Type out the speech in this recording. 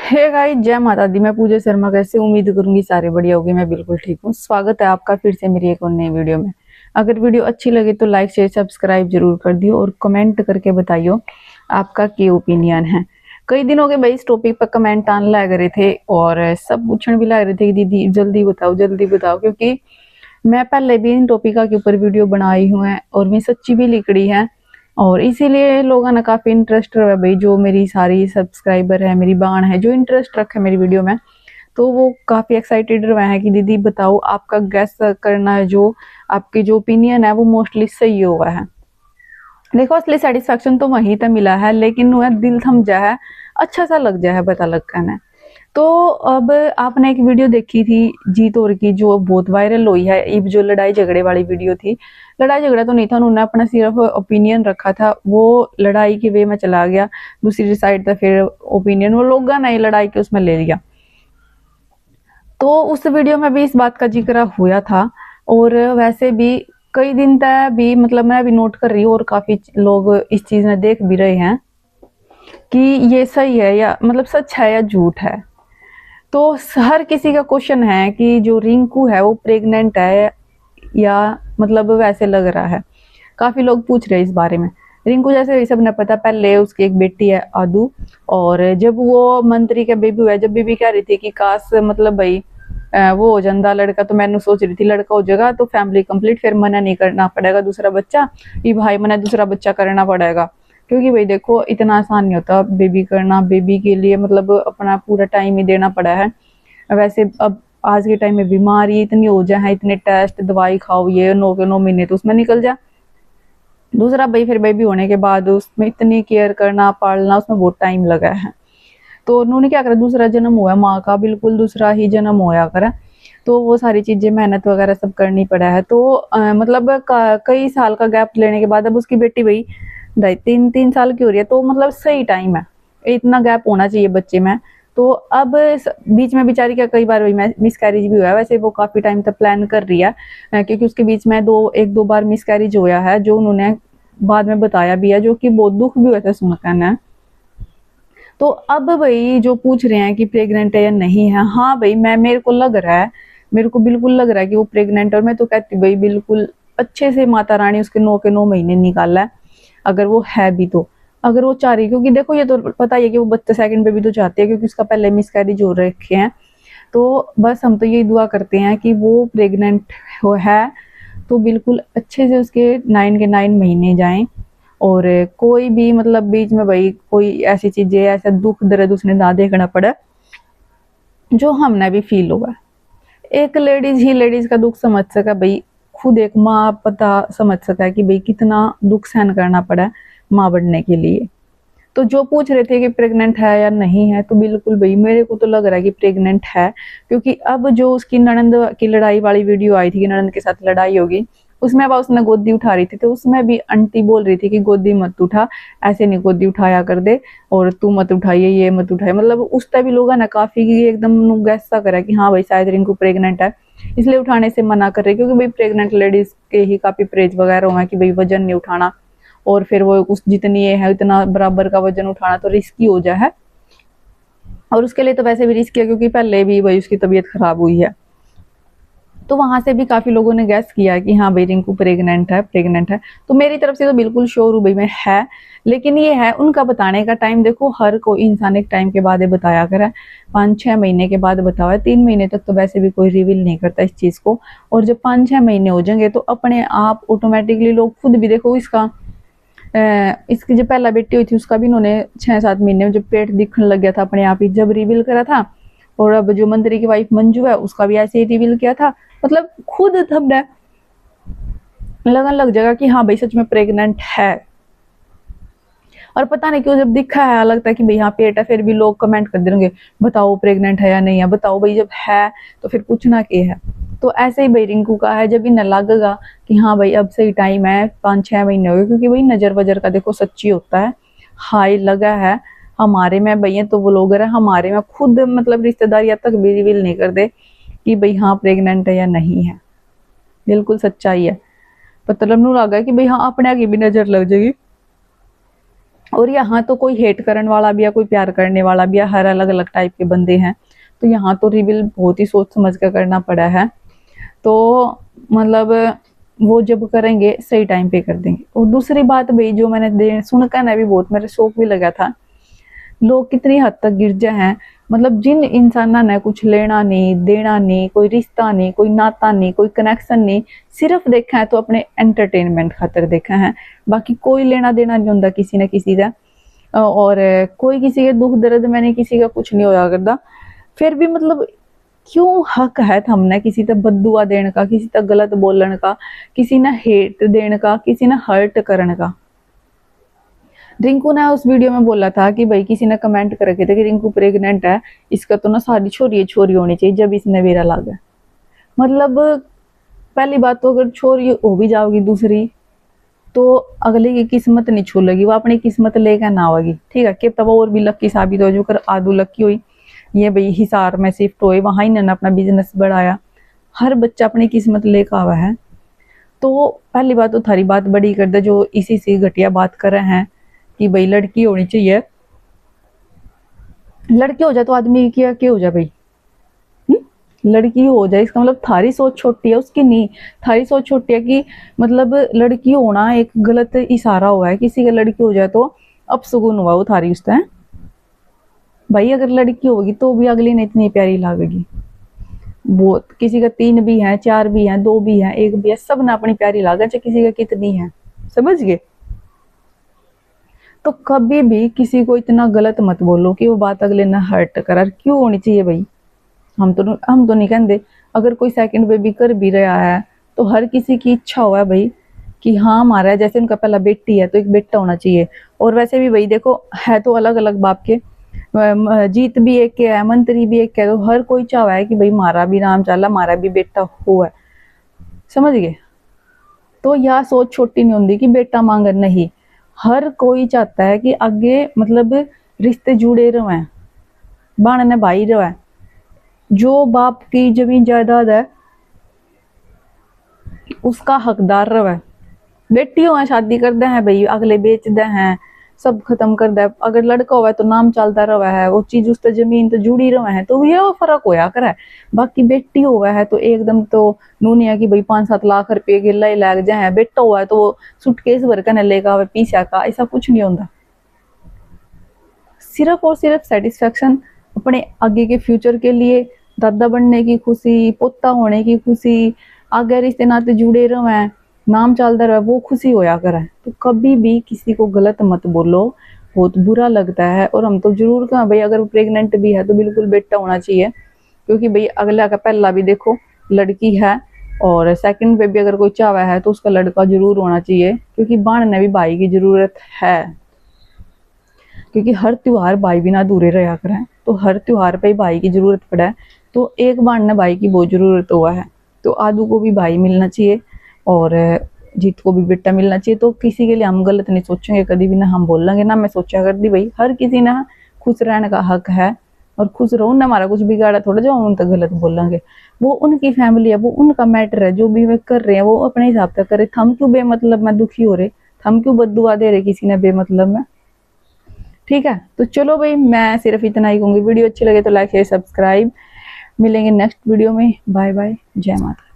Hey guys, जय माता दी। मैं पूजा शर्मा कैसे उम्मीद करूंगी सारे बढ़िया होगी। मैं बिल्कुल ठीक हूँ। स्वागत है आपका फिर से मेरी एक और नई वीडियो में। अगर वीडियो अच्छी लगे तो लाइक शेयर सब्सक्राइब जरूर कर दियो और कमेंट करके बताइयो आपका क्या ओपिनियन है। कई दिन हो गए भाई इस टॉपिक पर कमेंट आने लग रहे थे और सब पूछने भी लग रहे थे कि दीदी जल्दी बताओ, क्योंकि मैं पहले भी इन टॉपिक के ऊपर वीडियो बनाई हुई है और मैं सच्ची भी लिखड़ी है और इसीलिए लोगों ने काफी इंटरेस्ट रहा भाई। जो मेरी सारी सब्सक्राइबर है, मेरी बाण है, जो इंटरेस्ट रखे मेरी वीडियो में, तो वो काफी एक्साइटेड रहे हैं कि दीदी बताओ आपका गैस करना है, जो आपकी जो ओपिनियन है वो मोस्टली सही हुआ है। देखो असली सेटिस्फेक्शन तो वहीं तक मिला है, लेकिन वह दिल थम जा है, अच्छा सा लग जा है पता लग कर। तो अब आपने एक वीडियो देखी थी जीत और की, जो बहुत वायरल हुई है। ये जो लड़ाई झगड़े वाली वीडियो थी, लड़ाई झगड़ा तो नहीं था, उन्होंने अपना सिर्फ ओपिनियन रखा था। वो लड़ाई की वे में चला गया, दूसरी साइड था फिर ओपिनियन वो लोगों ने लड़ाई के उसमें ले लिया। तो उस वीडियो में भी इस बात का जिक्र हुआ था और वैसे भी कई दिन तक भी मतलब मैं भी नोट कर रही हूँ और काफी लोग इस चीज में देख भी रहे हैं कि ये सही है या मतलब सच है या झूठ है। तो हर किसी का क्वेश्चन है कि जो रिंकू है वो प्रेग्नेंट है या मतलब वैसे लग रहा है। काफी लोग पूछ रहे हैं इस बारे में। रिंकू जैसे सब ने पता, पहले उसकी एक बेटी है आदू, और जब वो मंत्री का बेबी हुआ, जब बेबी कह रही थी कि काश मतलब भाई वो हो जाता लड़का, तो मैंने सोच रही थी लड़का हो जाएगा तो फैमिली कंप्लीट, फिर मना नहीं करना पड़ेगा दूसरा बच्चा। ये भाई मना दूसरा बच्चा करना पड़ेगा, क्योंकि भाई देखो इतना आसान नहीं होता बेबी करना। बेबी के लिए मतलब अपना पूरा टाइम ही देना पड़ा है। वैसे अब आज के टाइम में बीमारी इतनी हो जाए, इतने टेस्ट दवाई खाओ, ये 9 के 9 महीने तो उसमें निकल जाए। दूसरा भाई फिर बेबी होने के बाद उसमें इतनी केयर करना पालना, उसमें बहुत टाइम लगा है। तो उन्होंने क्या करा, दूसरा जन्म हुआ माँ का, बिल्कुल दूसरा ही जन्म होया करा। तो वो सारी चीजें मेहनत वगैरह सब करनी पड़ा है। तो मतलब कई साल का गैप लेने के बाद अब उसकी बेटी भाई 2.5-3 साल की हो रही है, तो मतलब सही टाइम है। इतना गैप होना चाहिए बच्चे में। तो अब बीच में बेचारी का कई बार मिसकैरेज भी हुआ है। वैसे वो काफी टाइम तक प्लान कर रही है, क्योंकि उसके बीच में एक दो बार मिसकैरेज होया है, जो उन्होंने बाद में बताया भी है, जो कि बहुत दुख भी हुआ था सुनकर है। तो अब भाई जो पूछ रहे हैं कि प्रेग्नेंट है या नहीं है, हाँ भाई मैं मेरे को लग रहा है, मेरे को बिल्कुल लग रहा है कि वो प्रेग्नेंट। और मैं तो कहती भाई बिल्कुल अच्छे से माता रानी उसके 9 के 9 महीने निकाला है, अगर वो है भी तो। अगर वो चाह रही, क्योंकि देखो ये तो पता ही है कि वो बच्चा सेकंड पे भी तो चाहती है, क्योंकि उसका पहले मिसकैरेज हो रखे हैं। तो बस हम तो यही दुआ करते हैं कि वो प्रेग्नेंट हो है तो बिल्कुल अच्छे से उसके 9 के 9 महीने जाएं। और कोई भी मतलब बीच में भाई कोई ऐसी चीजें, ऐसा दुख दर्द उसने ना देखना पड़ा जो हमने भी फील हुआ। एक लेडीज ही लेडीज का दुख समझ सका भाई, खुद एक माँ पता समझ सका कि भाई कितना दुख सहन करना पड़ा माँ बनने के लिए। तो जो पूछ रहे थे कि प्रेग्नेंट है या नहीं है, तो बिल्कुल भाई मेरे को तो लग रहा है कि प्रेग्नेंट है। क्योंकि अब जो उसकी ननंद की लड़ाई वाली वीडियो आई थी कि ननंद के साथ लड़ाई होगी, उसमें अब उसने गोदी उठा रही थी, तो उसमें भी आंटी बोल रही थी कि गोदी मत उठा, ऐसे नहीं गोदी उठाया कर दे, और तू मत उठाइए, ये मत उठाइए। मतलब उस टाइम भी लोगों ने काफी एकदम गैसा करा कि हाँ भाई शायद रिंकू प्रेग्नेंट है, इसलिए उठाने से मना कर रहे, क्योंकि भाई प्रेग्नेंट लेडीज के ही काफी प्रेज वगैरह हुआ है कि भाई वजन नहीं उठाना, और फिर वो उस जितनी ये है इतना बराबर का वजन उठाना तो रिस्की हो जाए है। और उसके लिए तो वैसे भी रिस्की है, क्योंकि पहले भी भाई उसकी तबीयत खराब हुई है। तो वहां से भी काफी लोगों ने गैस किया कि हाँ भाई रिंकू प्रेग्नेंट है। तो मेरी तरफ से तो बिल्कुल श्योर हूँ भाई मैं है। लेकिन ये है उनका बताने का टाइम, देखो हर कोई इंसान एक टाइम के बाद बताया करे, 5-6 महीने के बाद बतावा है। 3 महीने तक तो वैसे भी कोई रिवील नहीं करता इस चीज को। और जब 5-6 महीने हो जाएंगे तो अपने आप ऑटोमेटिकली लोग खुद भी, देखो इसका इसकी जो पहला बेटी हुई थी उसका भी इन्होंने 6-7 महीने में जब पेट दिखने लग गया था अपने आप ही, जब रिवील करा था। और अब जो मंत्री की वाइफ मंजू है उसका भी ऐसे ही रिवील किया था। मतलब खुद तब लगन लग जाएगा कि हाँ भाई सच में प्रेग्नेंट है। और पता नहीं क्यों जब दिखा है लगता है कि भाई हाँ पेट है, फिर भी लोग कमेंट कर देंगे बताओ प्रेग्नेंट है या नहीं है, बताओ भाई जब है तो फिर पूछना क्या है। तो ऐसे ही भाई रिंकू का है, जब इन्हें लगेगा कि हाँ भाई अब सही टाइम है, 5-6 महीने हो गए, क्योंकि भाई नजर वजर का देखो सच्ची होता है। हाई लगा है हमारे में भैया, तो वो लोग हमारे में खुद मतलब रिश्तेदार तक भी रिवील नहीं कर दे कि भाई हाँ प्रेग्नेंट है या नहीं है। बिल्कुल सच्चाई है। मतलब नू लगा कि भाई हाँ अपने आगे भी नजर लग जाएगी। और यहाँ तो कोई हेट करने वाला भी है, कोई प्यार करने वाला भी है, हर अलग अलग टाइप के बंदे हैं। तो यहाँ तो रिवील बहुत ही सोच समझ कर करना पड़ा है। तो मतलब वो जब करेंगे सही टाइम पे कर देंगे। और दूसरी बात भाई, जो मैंने सुनकर ना भी बहुत मेरे शौक भी लगा था, लोग कितनी हद तक गिरजा हैं। मतलब जिन इंसाना ने कुछ लेना नहीं देना नहीं, कोई रिश्ता नहीं, कोई नाता नहीं, कोई कनेक्शन नहीं, सिर्फ देखा है तो अपने एंटरटेनमेंट खातर देखा है। बाकी कोई लेना देना नहीं होता किसी न किसी का। और कोई किसी के दुख दर्द में नहीं, किसी का कुछ नहीं होया करता। फिर भी मतलब क्यों हक है हमने किसी तक बददुआ देने का, किसी तक गलत बोलने का, किसी ने हेट देने का, किसी ने हर्ट करने का। रिंकू ने उस वीडियो में बोला था कि भाई किसी ने कमेंट कर रखे थे कि रिंकू प्रेग्नेंट है, इसका तो ना सारी छोरी होनी चाहिए जब इसने वेरा लागा। मतलब पहली बात तो अगर छोरी हो भी जाओगी दूसरी, तो अगले की किस्मत नहीं छूलेगी, वो अपनी किस्मत लेकर ना आवेगी। ठीक है, कि तब और भी लक्की साबित हो, जो कर आदू लक्की हुई, ये भाई हिसार में शिफ्ट हुए, वहां इन्होंने अपना बिजनेस बढ़ाया। हर बच्चा अपनी किस्मत लेकर आवा है। तो पहली बात तो थारी बात बड़ी कर दे, जो इसी से घटिया बात कर रहे हैं कि भाई लड़की होनी चाहिए। लड़की हो जाए तो आदमी क्या हो जाए भाई? लड़की हो जाए इसका मतलब थारी सोच छोटी है, उसकी नहीं। थारी सोच छोटी है कि मतलब लड़की होना एक गलत इशारा हुआ है, किसी का लड़की हो जाए तो अपशगुन हुआ वो थारी उसका है। भाई अगर लड़की होगी तो भी अगली ने इतनी प्यारी लगेगी। वो किसी का 3 भी है, 4 भी है, 2 भी है, 1 भी है, सब ने अपनी प्यारी लागे, चाहे किसी का कितनी है। समझ गए? तो कभी भी किसी को इतना गलत मत बोलो कि वो बात अगले ने हर्ट करा। क्यों होनी चाहिए भाई? हम तो नहीं कहते। अगर कोई सेकंड बेबी कर भी रहा है तो हर किसी की इच्छा हुआ है भाई कि हाँ हमारा, जैसे उनका पहला बेटी है तो एक बेटा होना चाहिए। और वैसे भी भाई देखो, है तो अलग अलग बाप के, जीत भी एक के है, मंत्री भी एक के है, तो हर कोई चाह है कि भाई हमारा भी नाम चला, हमारा भी बेटा हुआ। समझ गए? तो यह सोच छोटी नहीं होती कि बेटा मांग, नहीं। हर कोई चाहता है कि आगे मतलब रिश्ते जुड़े रहे, बहन ने भाई रहे, जो बाप की जमीन जायदाद है उसका हकदार रहे। बेटियों है शादी कर दे हैं भाई, अगले बेच दे हैं, सब खत्म कर दे। अगर लड़का हुआ है तो नाम चलता रहा है, वो चीज उस जमीन तो जुड़ी रहा है, तो ये फर्क होया करे। बाकी बेटी हुआ है तो एकदम तो नूनी है कि भाई 5-7 लाख रुपए गिल्ला ही लग जाए। बेटा हुआ है तो वो सूटकेस भर कर लेगा पीछा का, ऐसा कुछ नहीं होता। सिर्फ और सिर्फ सेटिस्फेक्शन अपने आगे के फ्यूचर के लिए, दादा बनने की खुशी, पोता होने की खुशी, आगे रिश्ते नाते जुड़े रहे, नाम चलता रहे, वो खुशी होया करे। तो कभी भी किसी को गलत मत बोलो, बहुत बुरा लगता है। और हम तो जरूर कहा भाई अगर प्रेग्नेंट भी है तो बिल्कुल बेटा होना चाहिए, क्योंकि भाई अगला का पहला भी देखो लड़की है, और सेकंड पे भी अगर कोई चाहवा है तो उसका लड़का जरूर होना चाहिए, क्योंकि बहन ने भी भाई की जरूरत है। क्योंकि हर त्योहार भाई बिना अधूरे रहा करें, तो हर त्योहार पे भाई की जरूरत पड़ा है। तो एक बहन ने भाई की बहुत जरूरत हुआ है, तो आदू को भी भाई मिलना चाहिए और जीत को भी बेटा मिलना चाहिए। तो किसी के लिए हम गलत नहीं सोचेंगे कभी भी, ना हम बोलेंगे, ना मैं सोचा करती भाई हर किसी ने खुश रहने का हक है, और खुश रहो ना, हमारा कुछ बिगाड़ा थोड़ा जो हम उन तक गलत बोलेंगे। वो उनकी फैमिली है, वो उनका मैटर है, जो भी वे कर रहे हैं वो अपने हिसाब से करे। हम क्यों बेमतलब में दुखी हो रहे, हम क्यों बददुआ दे रहे किसी ने बेमतलब में? ठीक है, तो चलो भाई मैं सिर्फ इतना ही कहूंगी। वीडियो अच्छी लगे तो लाइक शेयर सब्सक्राइब। मिलेंगे नेक्स्ट वीडियो में। बाय बाय, जय माता।